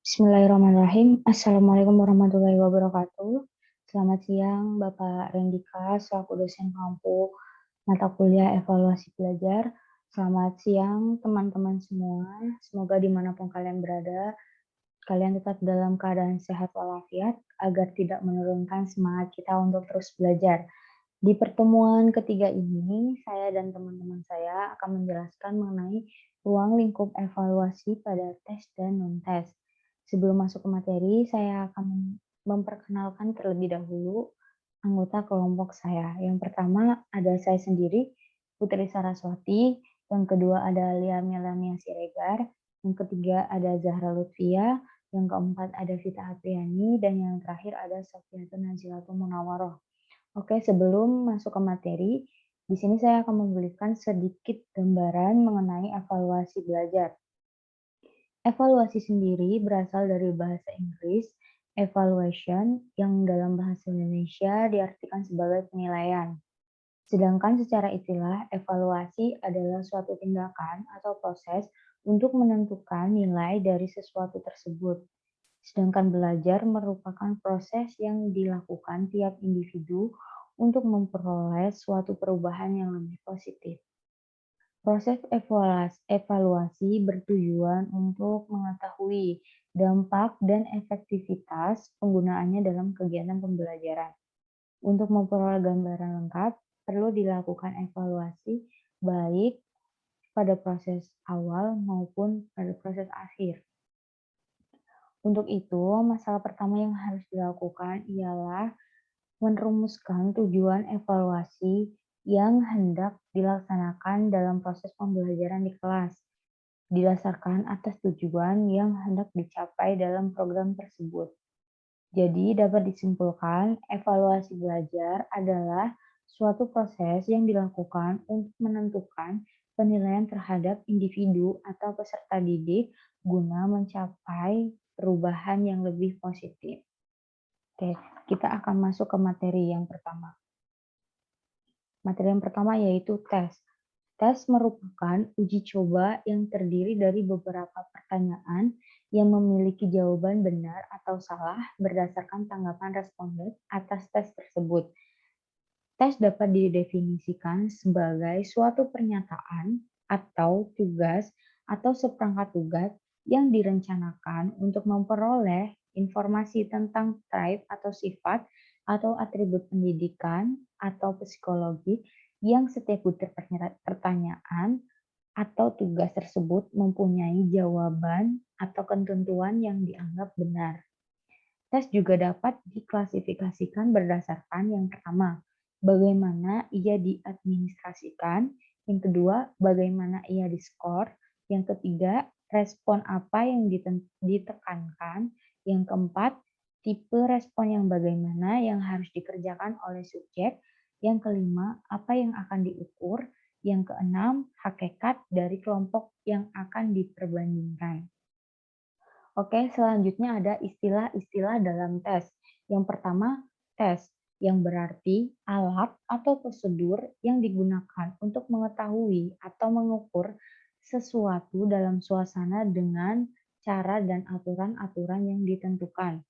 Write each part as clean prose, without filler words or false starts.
Bismillahirrahmanirrahim. Assalamualaikum warahmatullahi wabarakatuh. Selamat siang, Bapak Rendika, selaku dosen kelompok mata kuliah evaluasi belajar. Selamat siang, teman-teman semua. Semoga dimanapun kalian berada, kalian tetap dalam keadaan sehat walafiat agar tidak menurunkan semangat kita untuk terus belajar. Di pertemuan ketiga ini, saya dan teman-teman saya akan menjelaskan mengenai ruang lingkup evaluasi pada tes dan non-tes. Sebelum masuk ke materi, saya akan memperkenalkan terlebih dahulu anggota kelompok saya. Yang pertama ada saya sendiri, Putri Saraswati. Yang kedua ada Lia Melania Siregar. Yang ketiga ada Zahra Lutfia. Yang keempat ada Vita Apriani. Dan yang terakhir ada Sofiatun Nazilatul Munawaroh. Oke, sebelum masuk ke materi, di sini saya akan memberikan sedikit gambaran mengenai evaluasi belajar. Evaluasi sendiri berasal dari bahasa Inggris, evaluation, yang dalam bahasa Indonesia diartikan sebagai penilaian. Sedangkan secara istilah, evaluasi adalah suatu tindakan atau proses untuk menentukan nilai dari sesuatu tersebut. Sedangkan belajar merupakan proses yang dilakukan tiap individu untuk memperoleh suatu perubahan yang lebih positif. Proses evaluasi bertujuan untuk mengetahui dampak dan efektivitas penggunaannya dalam kegiatan pembelajaran. Untuk memperoleh gambaran lengkap, perlu dilakukan evaluasi baik pada proses awal maupun pada proses akhir. Untuk itu, masalah pertama yang harus dilakukan ialah merumuskan tujuan evaluasi yang hendak dilaksanakan dalam proses pembelajaran di kelas, didasarkan atas tujuan yang hendak dicapai dalam program tersebut. Jadi, dapat disimpulkan, evaluasi belajar adalah suatu proses yang dilakukan untuk menentukan penilaian terhadap individu atau peserta didik guna mencapai perubahan yang lebih positif. Oke, kita akan masuk ke materi yang pertama. Materi yang pertama yaitu tes. Tes merupakan uji coba yang terdiri dari beberapa pertanyaan yang memiliki jawaban benar atau salah berdasarkan tanggapan responden atas tes tersebut. Tes dapat didefinisikan sebagai suatu pernyataan atau tugas atau seperangkat tugas yang direncanakan untuk memperoleh informasi tentang type atau sifat atau atribut pendidikan atau psikologi yang setiap butir pertanyaan atau tugas tersebut mempunyai jawaban atau ketentuan yang dianggap benar. Tes juga dapat diklasifikasikan berdasarkan yang pertama, bagaimana ia diadministrasikan, yang kedua, bagaimana ia diskor, yang ketiga, respon apa yang ditekankan, yang keempat, tipe respon yang bagaimana yang harus dikerjakan oleh subjek, yang kelima, apa yang akan diukur, yang keenam, hakikat dari kelompok yang akan diperbandingkan. Oke, selanjutnya ada istilah-istilah dalam tes. Yang pertama, tes, yang berarti alat atau prosedur yang digunakan untuk mengetahui atau mengukur sesuatu dalam suasana dengan cara dan aturan-aturan yang ditentukan.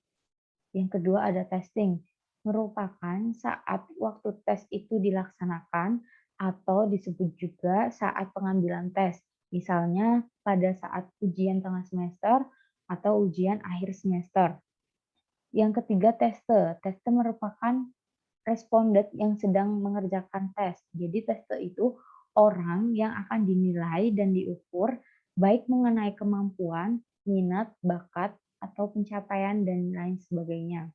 Yang kedua ada testing, merupakan saat waktu tes itu dilaksanakan atau disebut juga saat pengambilan tes. Misalnya pada saat ujian tengah semester atau ujian akhir semester. Yang ketiga teste. Teste merupakan responden yang sedang mengerjakan tes. Jadi teste itu orang yang akan dinilai dan diukur baik mengenai kemampuan, minat, bakat, atau pencapaian dan lain sebagainya.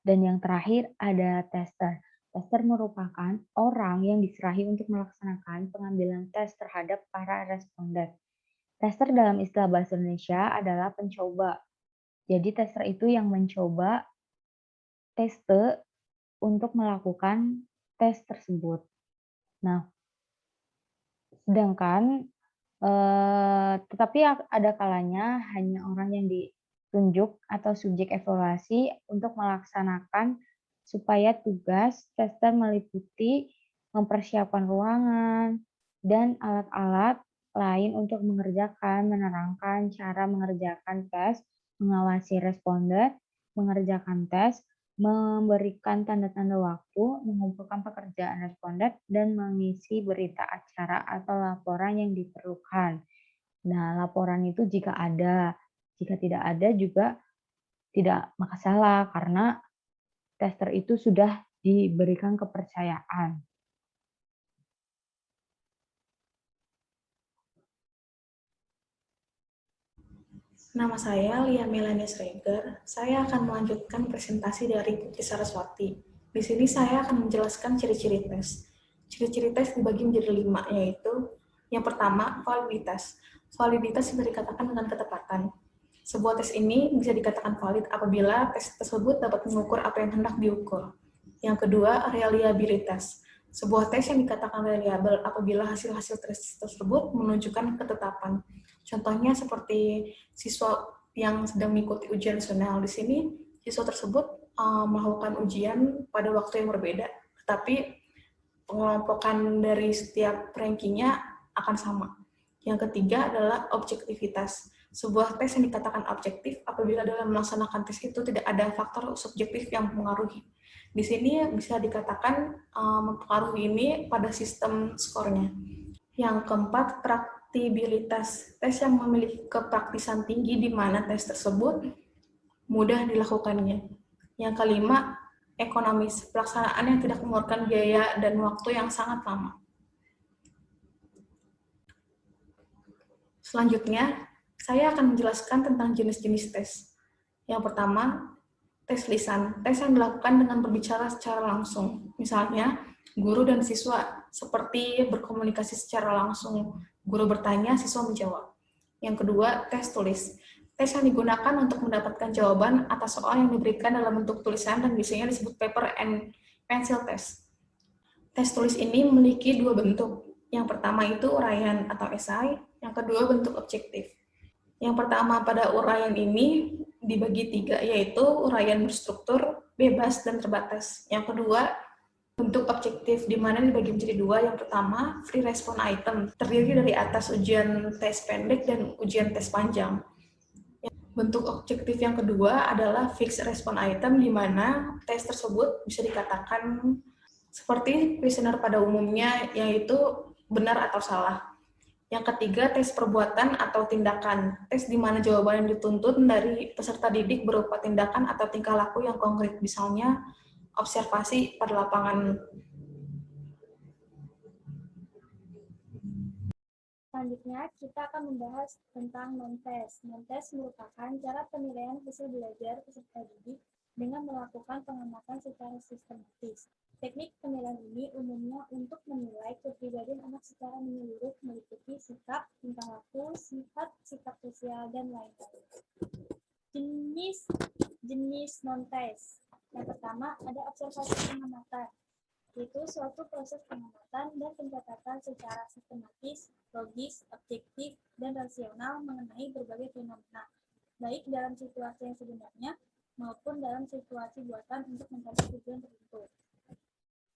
Dan yang terakhir ada tester. Tester merupakan orang yang diserahi untuk melaksanakan pengambilan tes terhadap para responden. Tester dalam istilah bahasa Indonesia adalah pencoba. Jadi tester itu yang mencoba teste untuk melakukan tes tersebut. Nah, sedangkan tetapi ada kalanya hanya orang yang ditunjuk atau subjek evaluasi untuk melaksanakan supaya tugas tester meliputi mempersiapkan ruangan dan alat-alat lain untuk menerangkan cara mengerjakan tes, mengawasi responden, mengerjakan tes, memberikan tanda-tanda waktu, mengumpulkan pekerjaan responden, dan mengisi berita acara atau laporan yang diperlukan. Nah, laporan itu jika ada, jika tidak ada juga tidak masalah karena tester itu sudah diberikan kepercayaan. Nama saya Lia Melania Sreger. Saya akan melanjutkan presentasi dari Putri Saraswati. Di sini saya akan menjelaskan ciri-ciri tes. Ciri-ciri tes dibagi menjadi 5, yaitu yang pertama, validitas. Validitas bisa dikatakan dengan ketepatan. Sebuah tes ini bisa dikatakan valid apabila tes tersebut dapat mengukur apa yang hendak diukur. Yang kedua, reliabilitas. Sebuah tes yang dikatakan reliable apabila hasil-hasil tes tersebut menunjukkan ketetapan. Contohnya seperti siswa yang sedang mengikuti ujian nasional. Di sini siswa tersebut melakukan ujian pada waktu yang berbeda, tetapi pengelompokan dari setiap rankingnya akan sama. Yang ketiga adalah objektivitas. Sebuah tes yang dikatakan objektif apabila dalam melaksanakan tes itu tidak ada faktor subjektif yang mempengaruhi. Di sini bisa dikatakan mempengaruhi ini pada sistem skornya. Yang keempat, praktibilitas. Tes yang memiliki kepraktisan tinggi di mana tes tersebut mudah dilakukannya. Yang kelima, ekonomis. Pelaksanaan yang tidak mengeluarkan biaya dan waktu yang sangat lama. Selanjutnya, saya akan menjelaskan tentang jenis-jenis tes. Yang pertama, tes lisan. Tes yang dilakukan dengan berbicara secara langsung. Misalnya, guru dan siswa seperti berkomunikasi secara langsung. Guru bertanya, siswa menjawab. Yang kedua, tes tulis. Tes yang digunakan untuk mendapatkan jawaban atas soal yang diberikan dalam bentuk tulisan dan biasanya disebut paper and pencil test. Tes tulis ini memiliki 2 bentuk. Yang pertama itu uraian atau esai, yang kedua bentuk objektif. Yang pertama pada uraian ini dibagi 3, yaitu uraian berstruktur, bebas, dan terbatas. Yang kedua, bentuk objektif, di mana dibagi menjadi 2. Yang pertama, free response item, terdiri dari atas ujian tes pendek dan ujian tes panjang. Bentuk objektif yang kedua adalah fixed response item, di mana tes tersebut bisa dikatakan seperti kuesioner pada umumnya, yaitu benar atau salah. Yang ketiga, tes perbuatan atau tindakan. Tes di mana jawaban yang dituntut dari peserta didik berupa tindakan atau tingkah laku yang konkret, misalnya observasi pada lapangan. Selanjutnya, kita akan membahas tentang non-tes. Non-tes merupakan cara penilaian hasil belajar peserta didik dengan melakukan pengamatan secara sistematis. Teknik penilaian ini umumnya untuk menilai kepribadian anak secara menyeluruh meliputi sikap, tingkah laku, sifat, sikap sosial, dan lain-lain. Jenis non-tes. Yang pertama, ada observasi pengamatan, yaitu suatu proses pengamatan dan pencatatan secara sistematis, logis, objektif, dan rasional mengenai berbagai fenomena, baik dalam situasi yang sebenarnya maupun dalam situasi buatan untuk mencapai tujuan tertentu.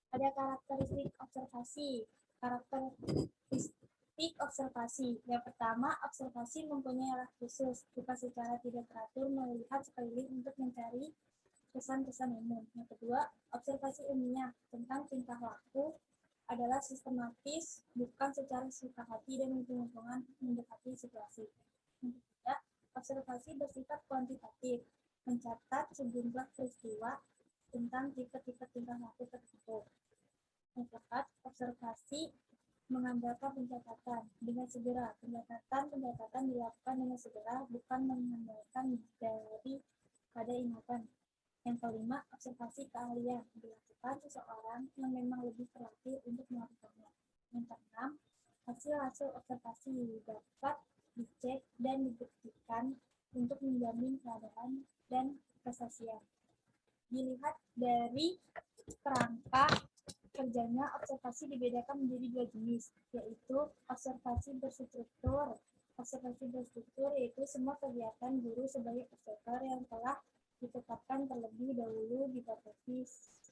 Ada karakteristik observasi. Karakteristik observasi. Yang pertama, observasi mempunyai arah khusus, bukan secara tidak teratur melihat sekeliling untuk mencari pesan-pesan umum. Yang kedua, observasi ilmiah tentang tingkah laku adalah sistematis, bukan secara suka hati dan hitung-hitungan mendekati situasi. Yang ketiga, observasi bersifat kuantitatif, mencatat sejumlah peristiwa tentang tipe-tipe tingkah laku tertentu. Yang keempat, observasi mengandalkan pencatatan dengan segera. Pencatatan dilakukan dengan segera, bukan mengandalkan dari pada ingatan. Yang kelima, observasi keahlian dilakukan seseorang yang memang lebih terlatih untuk melakukannya. Yang keenam, hasil-hasil observasi dapat dicek dan dibuktikan untuk menjamin keadaan dan kesaksian. Dilihat dari kerangka kerjanya, observasi dibedakan menjadi 2 jenis, yaitu observasi berstruktur. Observasi berstruktur yaitu semua kegiatan guru sebagai observer yang telah ditetapkan terlebih dahulu dibatasi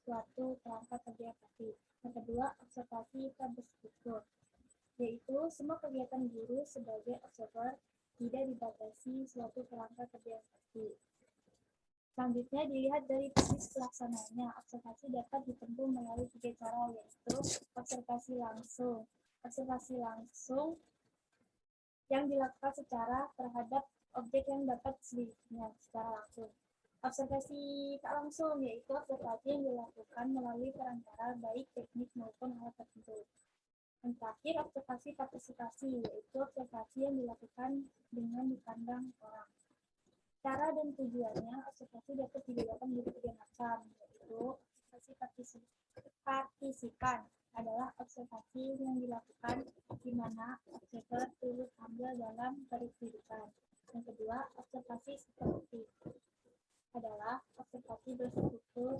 suatu kerangka kerja pasti. Yang kedua, observasi tak berstruktur. yaitu semua kegiatan guru sebagai observer tidak dibatasi suatu kerangka kerja yang pasti. Selanjutnya dilihat dari teknis pelaksanaannya. Observasi dapat ditempuh melalui 3 cara, yaitu observasi langsung. Observasi langsung yang dilakukan secara terhadap objek yang dapat diselidikinya secara langsung. Observasi tak langsung, yaitu observasi yang dilakukan melalui perantara baik teknik maupun alat tertentu. Yang terakhir, observasi partisipasi, yaitu observasi yang dilakukan dengan dipandang orang. Cara dan tujuannya, observasi dapat dibedakan menjadi 3 macam, yaitu observasi partisipan adalah observasi yang dilakukan di mana observer turut ambil dalam kehidupan. Yang kedua, observasi struktur adalah observasi berstruktur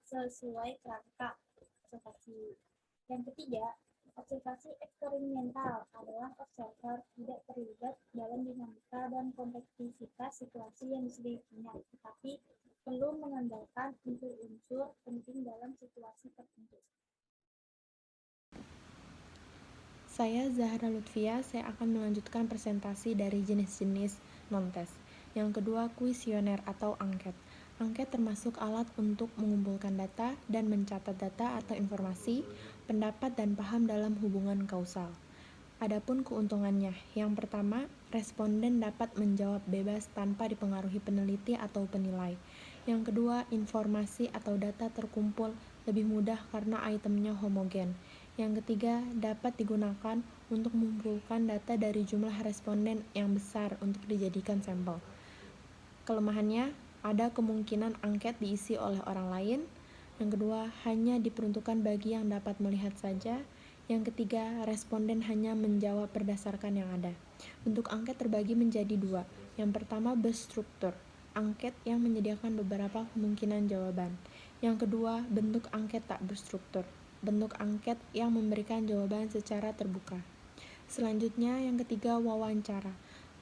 sesuai kerangka observasi. Yang ketiga, observasi eksperimental adalah observer tidak terlibat dalam dinamika dan kompleksitas situasi yang diselidikinya, tetapi perlu mengandalkan unsur-unsur penting dalam situasi tertentu. Saya Zahra Lutfia, saya akan melanjutkan presentasi dari jenis-jenis non-tes. Yang kedua, kuesioner atau angket. Angket termasuk alat untuk mengumpulkan data dan mencatat data atau informasi, pendapat dan paham dalam hubungan kausal. Adapun keuntungannya, yang pertama, responden dapat menjawab bebas tanpa dipengaruhi peneliti atau penilai. Yang kedua, informasi atau data terkumpul lebih mudah karena itemnya homogen. Yang ketiga, dapat digunakan untuk mengumpulkan data dari jumlah responden yang besar untuk dijadikan sampel. Kelemahannya, ada kemungkinan angket diisi oleh orang lain. Yang kedua, hanya diperuntukkan bagi yang dapat melihat saja. Yang ketiga, responden hanya menjawab berdasarkan yang ada. Bentuk angket terbagi menjadi 2. Yang pertama, berstruktur. Angket yang menyediakan beberapa kemungkinan jawaban. Yang kedua, bentuk angket tak berstruktur. Bentuk angket yang memberikan jawaban secara terbuka. Selanjutnya, yang ketiga, wawancara.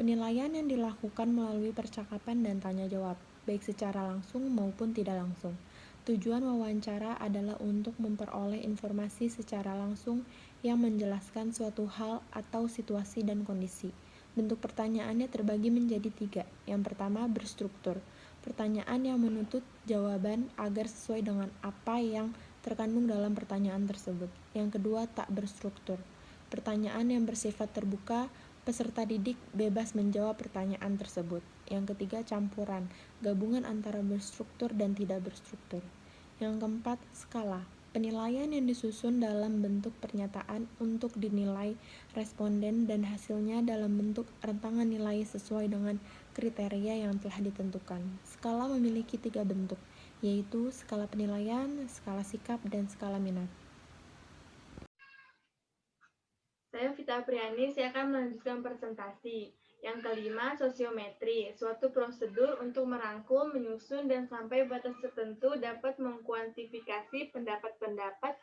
Penilaian yang dilakukan melalui percakapan dan tanya jawab, baik secara langsung maupun tidak langsung. Tujuan wawancara adalah untuk memperoleh informasi secara langsung yang menjelaskan suatu hal atau situasi dan kondisi. Bentuk pertanyaannya terbagi menjadi 3. Yang pertama, berstruktur. Pertanyaan yang menuntut jawaban agar sesuai dengan apa yang terkandung dalam pertanyaan tersebut. Yang kedua, tak berstruktur. Pertanyaan yang bersifat terbuka, peserta didik bebas menjawab pertanyaan tersebut. Yang ketiga, campuran, gabungan antara berstruktur dan tidak berstruktur. Yang keempat, skala. Penilaian yang disusun dalam bentuk pernyataan untuk dinilai responden dan hasilnya dalam bentuk rentangan nilai sesuai dengan kriteria yang telah ditentukan. Skala memiliki 3 bentuk, yaitu skala penilaian, skala sikap, dan skala minat. Saya Vita Apriani, saya akan melanjutkan presentasi. Yang kelima, sosiometri, suatu prosedur untuk merangkum, menyusun, dan sampai batas tertentu dapat mengkuantifikasi pendapat-pendapat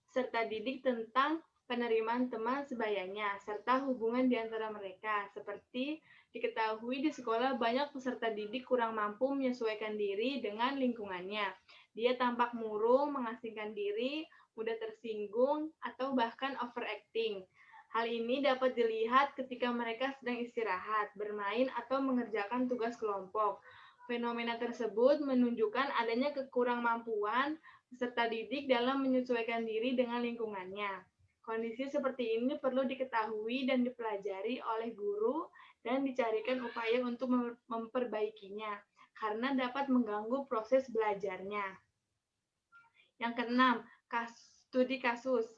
peserta didik tentang penerimaan teman sebayanya, serta hubungan di antara mereka. Seperti diketahui di sekolah banyak peserta didik kurang mampu menyesuaikan diri dengan lingkungannya. Dia tampak murung, mengasingkan diri, mudah tersinggung, atau bahkan overacting. Hal ini dapat dilihat ketika mereka sedang istirahat, bermain, atau mengerjakan tugas kelompok. Fenomena tersebut menunjukkan adanya kekurangmampuan peserta didik dalam menyesuaikan diri dengan lingkungannya. Kondisi seperti ini perlu diketahui dan dipelajari oleh guru dan dicarikan upaya untuk memperbaikinya, karena dapat mengganggu proses belajarnya. Yang keenam, studi kasus.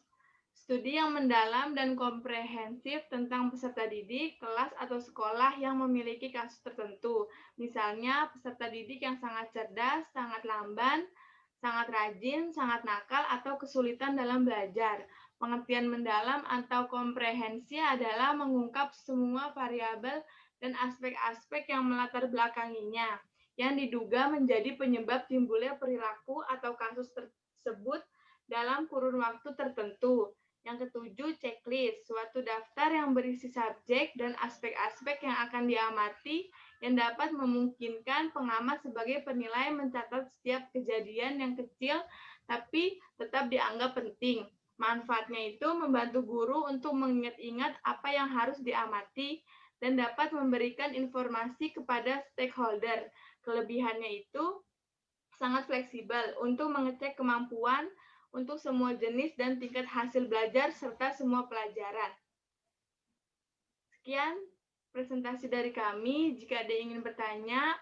Studi yang mendalam dan komprehensif tentang peserta didik, kelas atau sekolah yang memiliki kasus tertentu. Misalnya, peserta didik yang sangat cerdas, sangat lamban, sangat rajin, sangat nakal, atau kesulitan dalam belajar. Pengertian mendalam atau komprehensi adalah mengungkap semua variabel dan aspek-aspek yang melatar belakanginya, yang diduga menjadi penyebab timbulnya perilaku atau kasus tersebut dalam kurun waktu tertentu. Yang ketujuh, checklist, suatu daftar yang berisi subjek dan aspek-aspek yang akan diamati yang dapat memungkinkan pengamat sebagai penilai mencatat setiap kejadian yang kecil tapi tetap dianggap penting. Manfaatnya itu membantu guru untuk mengingat-ingat apa yang harus diamati dan dapat memberikan informasi kepada stakeholder. Kelebihannya itu sangat fleksibel untuk mengecek kemampuan untuk semua jenis dan tingkat hasil belajar serta semua pelajaran. Sekian presentasi dari kami. Jika ada yang ingin bertanya,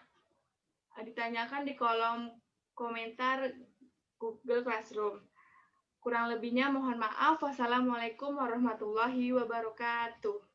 ditanyakan di kolom komentar Google Classroom. Kurang lebihnya mohon maaf. Wassalamualaikum warahmatullahi wabarakatuh.